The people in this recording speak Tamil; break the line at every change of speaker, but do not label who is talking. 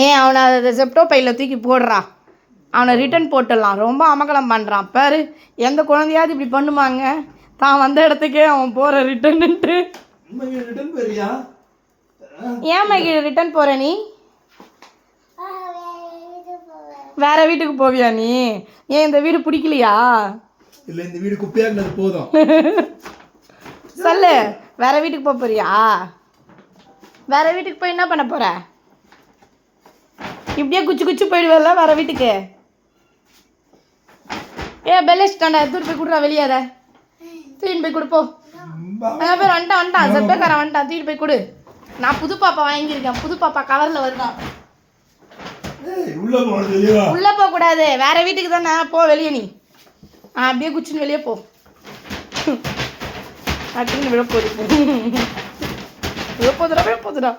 ஏன் அவனை அதை செப்டோ பையில் தூக்கி போடுறா, அவனை ரிட்டன் போட்டுடலாம். ரொம்ப அமக்கலம் பண்ணுறான் பாரு. எந்த குழந்தையாவது இப்படி பண்ணுமாங்க? தான் வந்த இடத்துக்கே அவன் போகிற ரிட்டன்ட்டு. ஏன் மைக்கு ரிட்டன் போகிற நீ? வேற வீட்டுக்கு போவியா நீ? ஏன் இந்த வீடு பிடிக்கலையா?
இல்லை, இந்த வீடு குப்பையாக இருந்தது போதும்.
சொல்லு, வேற வீட்டுக்கு போக போறியா? வேற வீட்டுக்கு போய் என்ன பண்ண போற? இப்படியே குச்சி குச்சி போயிடுவேல வேற வீட்டுக்கு. பெல்லஸ்டாண்டா தூக்கிட்டு போய் கொடுறா வெளியே. அதை தூக்கிட்டு போய் கொடுப்போ. பேர் வந்துட்டான் செப்டக்காரன் வந்துட்டான், தூக்கிட்டு போய் கொடு. நான் புது பாப்பா வாங்கியிருக்கேன். புது பாப்பா கவரில் வருதான். உள்ள போக கூடாது, வேற வீட்டுக்கு தானே. போ வெளியே நீ. அப்படியே குச்சின்னு வெளியே போ. அப்படின்னு விழப்போகுது. விழப்போதுடா.